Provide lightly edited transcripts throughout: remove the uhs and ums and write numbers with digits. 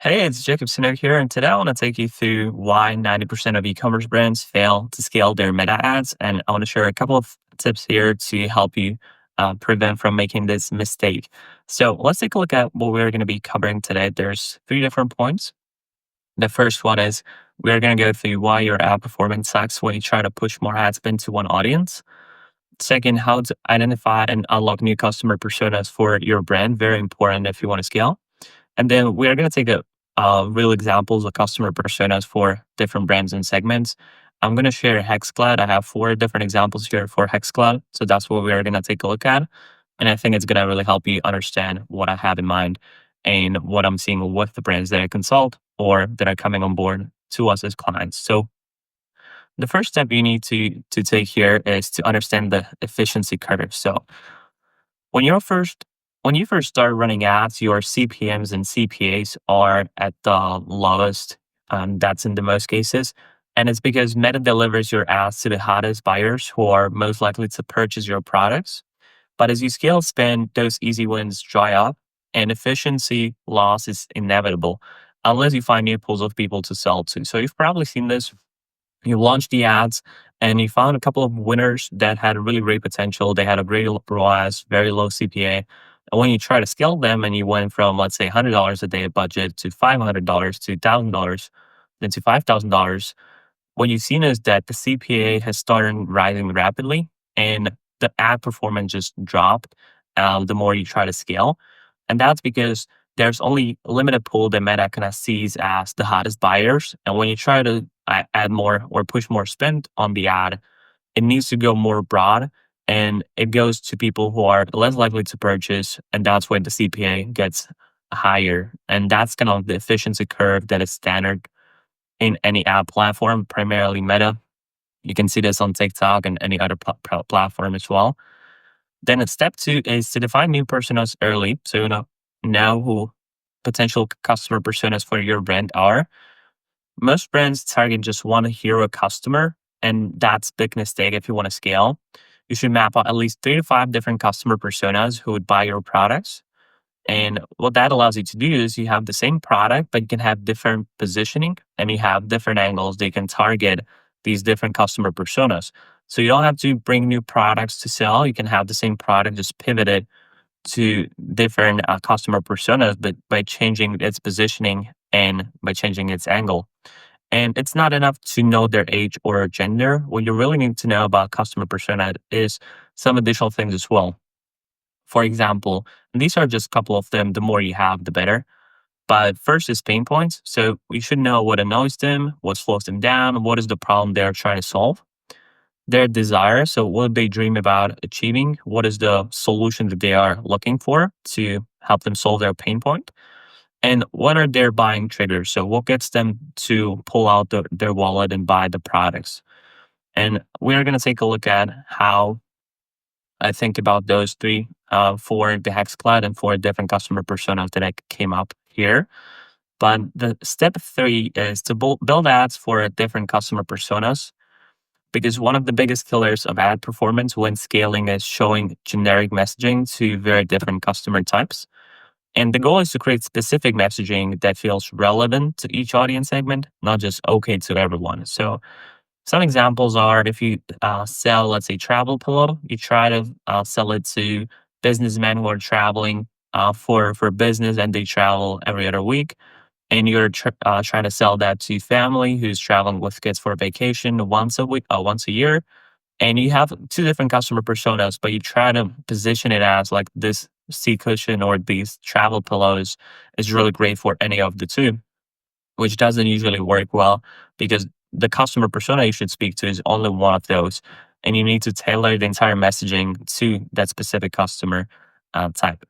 Hey, it's Jacob Sinek here, and today I want to take you through why 90% of e-commerce brands fail to scale their meta ads. And I want to share a couple of tips here to help you prevent from making this mistake. So let's take a look at what we're going to be covering today. There's three different points. The first one is we're going to go through why your ad performance sucks when you try to push more ad spend to one audience. Second, how to identify and unlock new customer personas for your brand. Very important if you want to scale. And then we are going to take real examples of customer personas for different brands and segments. I'm going to share HexCloud. I have four different examples here for HexCloud. So that's what we are going to take a look at. And I think it's going to really help you understand what I have in mind and what I'm seeing with the brands that I consult or that are coming on board to us as clients. So the first step you need to take here is to understand the efficiency curve. So when you're first when you first start running ads, your CPMs and CPAs are at the lowest. That's in the most cases. And it's because Meta delivers your ads to the hottest buyers who are most likely to purchase your products. But as you scale spend, those easy wins dry up and efficiency loss is inevitable unless you find new pools of people to sell to. So you've probably seen this. You launched the ads and you found a couple of winners that had really great potential. They had a great ROAS, very low CPA. And when you try to scale them and you went from, let's say, $100 a day budget to $500 to $1,000, then to $5,000, what you've seen is that the CPA has started rising rapidly and the ad performance just dropped the more you try to scale. And that's because there's only a limited pool that Meta kind of sees as the hottest buyers. And when you try to add more or push more spend on the ad, it needs to go more broad and it goes to people who are less likely to purchase. And that's when the CPA gets higher. And that's kind of the efficiency curve that is standard in any ad platform, primarily Meta. You can see this on TikTok and any other platform as well. Then step two is to define new personas early. So know who potential customer personas for your brand are. Most brands target just one hero customer, and that's big mistake if you want to scale. You should map out at least 3 to 5 different customer personas who would buy your products. And what that allows you to do is you have the same product, but you can have different positioning and you have different angles they can target these different customer personas. So you don't have to bring new products to sell. You can have the same product, just pivot it to different customer personas, but by changing its positioning and by changing its angle. And it's not enough to know their age or gender. What you really need to know about customer persona is some additional things as well. For example, and these are just a couple of them. The more you have, the better. But first is pain points. So we should know what annoys them, what slows them down, what is the problem they're trying to solve. Their desire. So what they dream about achieving, what is the solution that they are looking for to help them solve their pain point. And what are their buying triggers? So what gets them to pull out their wallet and buy the products? And we're going to take a look at how I think about those three for the HexCloud and for different customer personas that I came up here. But the step three is to build ads for different customer personas because one of the biggest killers of ad performance when scaling is showing generic messaging to very different customer types. And the goal is to create specific messaging that feels relevant to each audience segment, not just okay to everyone. So some examples are if you sell, let's say, travel pillow, you try to sell it to businessmen who are traveling for business and they travel every other week. And you're trying to sell that to family who's traveling with kids for vacation once a week, once a year. And you have two different customer personas, but you try to position it as like this seat cushion or these travel pillows is really great for any of the two, which doesn't usually work well because the customer persona you should speak to is only one of those. And you need to tailor the entire messaging to that specific customer type.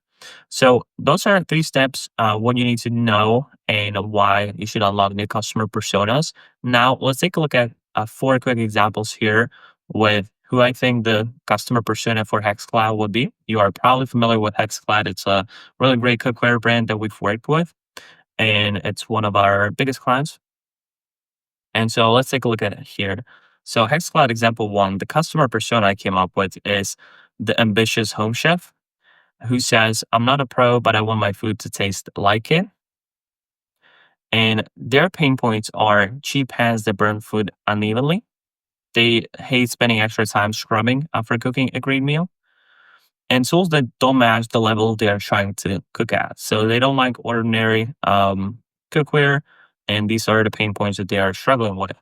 So those are three steps, what you need to know and why you should unlock new customer personas. Now let's take a look at four quick examples here with who I think the customer persona for HexCloud would be. You are probably familiar with HexCloud. It's a really great cookware brand that we've worked with, and it's one of our biggest clients. And so let's take a look at it here. So HexCloud example one, the customer persona I came up with is the ambitious home chef who says, I'm not a pro, but I want my food to taste like it. And their pain points are cheap pans that burn food unevenly. They hate spending extra time scrubbing after cooking a great meal, and tools that don't match the level they are trying to cook at. So they don't like ordinary cookware, and these are the pain points that they are struggling with.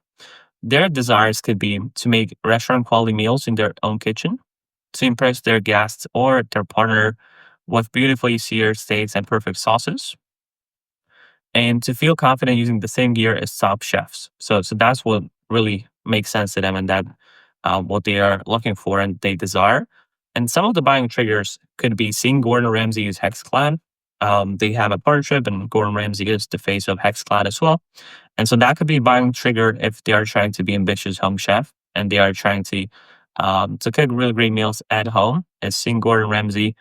Their desires could be to make restaurant quality meals in their own kitchen, to impress their guests or their partner with beautifully seared steaks and perfect sauces, and to feel confident using the same gear as top chefs. So that's what really makes sense to them, and that what they are looking for and they desire. And some of the buying triggers could be seeing Gordon Ramsay use HexClad. They have a partnership, and Gordon Ramsay is the face of HexClad as well. And so that could be a buying trigger if they are trying to be ambitious home chef and they are trying to cook really great meals at home. And seeing Gordon Ramsay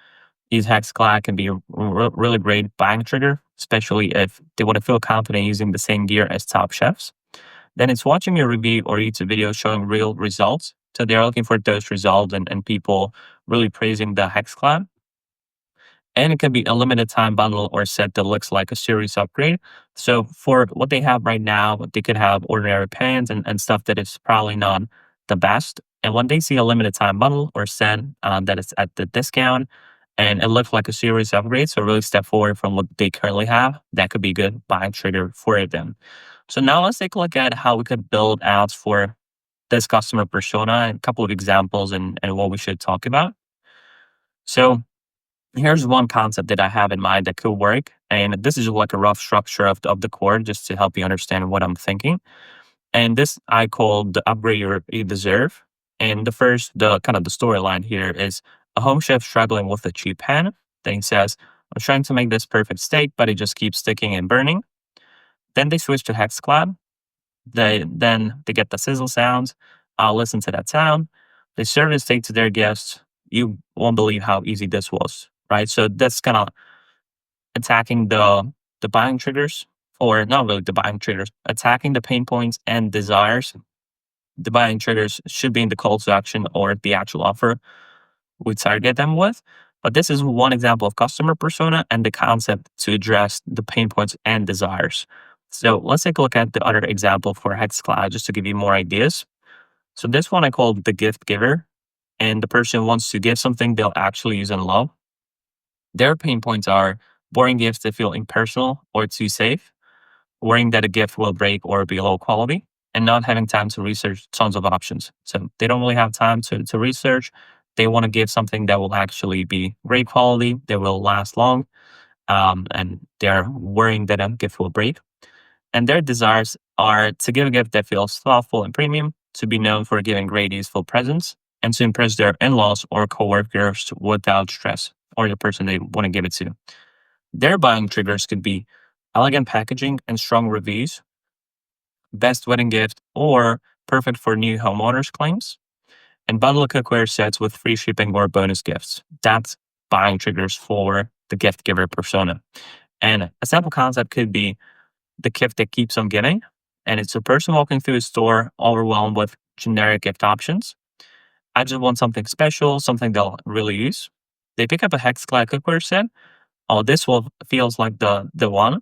use HexClad can be a really great buying trigger, especially if they want to feel confident using the same gear as top chefs. Then it's watching a review or YouTube video showing real results. So they're looking for those results and people really praising the HexClad. And it can be a limited time bundle or set that looks like a series upgrade. So for what they have right now, they could have ordinary pans and stuff that is probably not the best. And when they see a limited time bundle or set that is at the discount and it looks like a series upgrade, so really step forward from what they currently have, that could be good buying trigger for them. So now let's take a look at how we could build ads for this customer persona and a couple of examples and what we should talk about. So here's one concept that I have in mind that could work. And this is like a rough structure of the core just to help you understand what I'm thinking. And this I call the upgrade you deserve. And the kind of the storyline here is a home chef struggling with a cheap pan. Then he says, I'm trying to make this perfect steak, but it just keeps sticking and burning. Then they switch to HexClad. Then they get the sizzle sounds. I'll listen to that sound. They serve the steak to their guests. You won't believe how easy this was, right? So that's kind of attacking the buying triggers, or not really the buying triggers, attacking the pain points and desires. The buying triggers should be in the call to action or the actual offer we target them with. But this is one example of customer persona and the concept to address the pain points and desires. So let's take a look at the other example for HexCloud just to give you more ideas. So this one I call the gift giver, and the person wants to give something they'll actually use and love. Their pain points are boring gifts that feel impersonal or too safe, worrying that a gift will break or be low quality, and not having time to research tons of options. So they don't really have time to research. They want to give something that will actually be great quality, that will last long, and they're worrying that a gift will break. And their desires are to give a gift that feels thoughtful and premium, to be known for giving great, useful presents, and to impress their in laws or coworkers without stress, or the person they want to give it to. Their buying triggers could be elegant packaging and strong reviews, best wedding gift, or perfect for new homeowners claims, and bundle cookware sets with free shipping or bonus gifts. That's buying triggers for the gift giver persona. And a sample concept could be the gift that keeps on giving. And it's a person walking through a store overwhelmed with generic gift options. I just want something special, something they'll really use. They pick up a HexClad cookware set. Oh, this one feels like the one.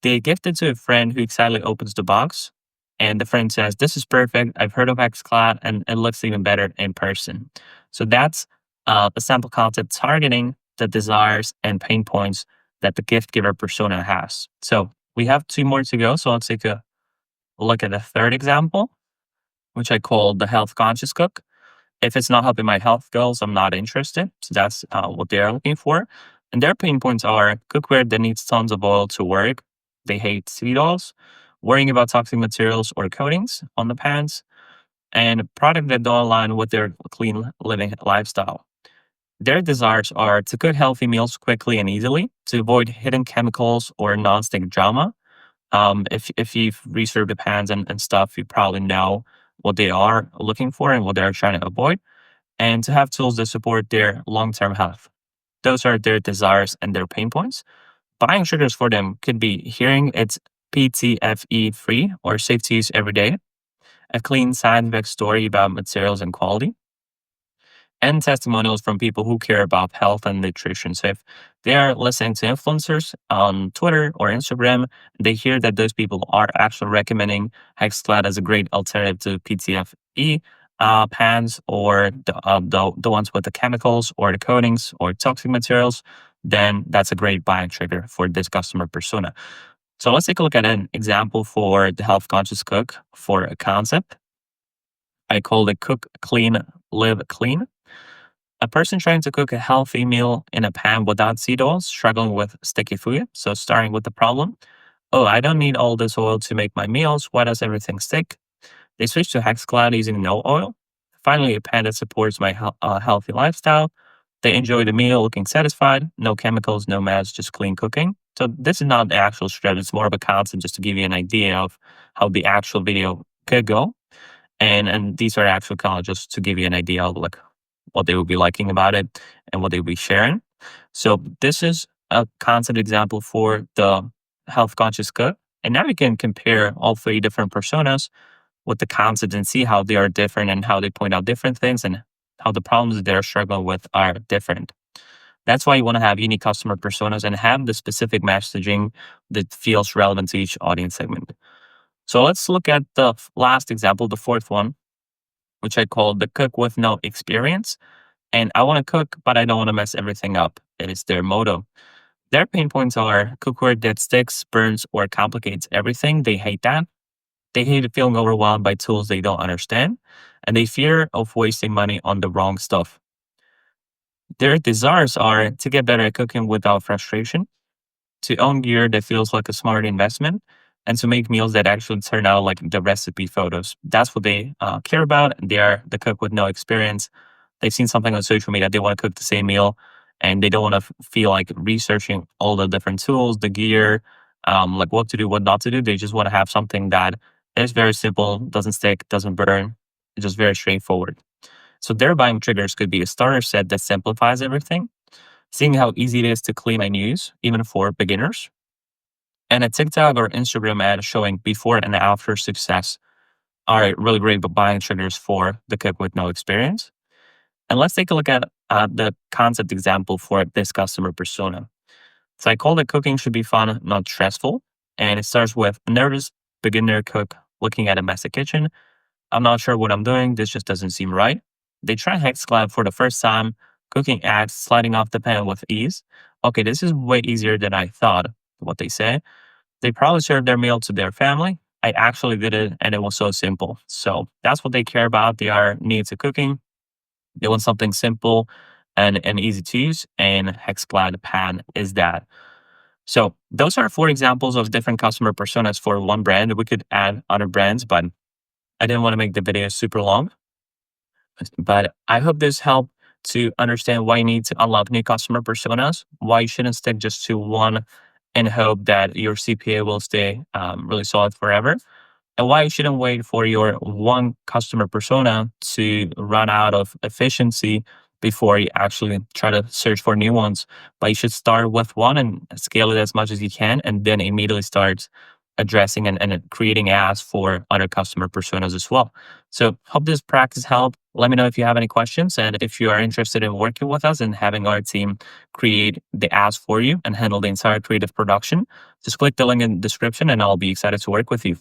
They gift it to a friend who excitedly opens the box. And the friend says, this is perfect. I've heard of HexClad and it looks even better in person. So that's a sample concept targeting the desires and pain points that the gift giver persona has. So we have two more to go. So let's take a look at the third example, which I call the health conscious cook. If it's not helping my health goals, I'm not interested. So that's what they're looking for. And their pain points are cookware that needs tons of oil to work. They hate seed oils, worrying about toxic materials or coatings on the pans, and a product that don't align with their clean living lifestyle. Their desires are to cook healthy meals quickly and easily, to avoid hidden chemicals or nonstick drama. If you've researched the pans and stuff, you probably know what they are looking for and what they're trying to avoid, and to have tools that support their long-term health. Those are their desires and their pain points. Buying triggers for them could be hearing it's PTFE free or safe to use every day, a clean scientific story about materials and quality, and testimonials from people who care about health and nutrition. So if they are listening to influencers on Twitter or Instagram, they hear that those people are actually recommending Hexclad as a great alternative to PTFE pans or the ones with the chemicals or the coatings or toxic materials, then that's a great buying trigger for this customer persona. So let's take a look at an example for the health conscious cook for a concept. I call it cook clean, live clean. A person trying to cook a healthy meal in a pan without seed oils, struggling with sticky food. So starting with the problem. Oh, I don't need all this oil to make my meals. Why does everything stick? They switched to HexCloud using no oil. Finally, a pan that supports my healthy lifestyle. They enjoy the meal looking satisfied. No chemicals, no mess, just clean cooking. So this is not the actual strategy. It's more of a concept just to give you an idea of how the actual video could go. And these are actual kind just to give you an idea of like what they would be liking about it and what they would be sharing. So this is a concept example for the health conscious cook. And now we can compare all three different personas with the concept and see how they are different and how they point out different things and how the problems that they're struggling with are different. That's why you want to have unique customer personas and have the specific messaging that feels relevant to each audience segment. So let's look at the last example, the fourth one, which I call the cook with no experience. And I want to cook, but I don't want to mess everything up. It is their motto. Their pain points are cookware that sticks, burns, or complicates everything. They hate that. They hate feeling overwhelmed by tools they don't understand. And they fear of wasting money on the wrong stuff. Their desires are to get better at cooking without frustration, to own gear that feels like a smart investment, and to make meals that actually turn out like the recipe photos. That's what they care about. They are the cook with no experience. They've seen something on social media. They want to cook the same meal, and they don't want to feel like researching all the different tools, the gear, like what to do, what not to do. They just want to have something that is very simple, doesn't stick, doesn't burn. It's just very straightforward. So their buying triggers could be a starter set that simplifies everything, seeing how easy it is to clean and use, even for beginners, and a TikTok or Instagram ad showing before and after success are really great buying triggers for the cook with no experience. And let's take a look at the concept example for this customer persona. So I call it cooking should be fun, not stressful. And it starts with a nervous beginner cook looking at a messy kitchen. I'm not sure what I'm doing. This just doesn't seem right. They try HexClad for the first time, cooking acts, sliding off the pan with ease. Okay, this is way easier than I thought, what they say. They probably served their meal to their family. I actually did it and it was so simple. So that's what they care about. They are new to cooking. They want something simple and easy to use. And HexClad Pan is that. So those are four examples of different customer personas for one brand. We could add other brands, but I didn't want to make the video super long. But I hope this helped to understand why you need to unlock new customer personas, why you shouldn't stick just to one and hope that your CPA will stay really solid forever, and why you shouldn't wait for your one customer persona to run out of efficiency before you actually try to search for new ones. But you should start with one and scale it as much as you can, and then immediately start addressing and creating ads for other customer personas as well. So hope this practice helped. Let me know if you have any questions, and if you are interested in working with us and having our team create the ads for you and handle the entire creative production, just click the link in the description and I'll be excited to work with you.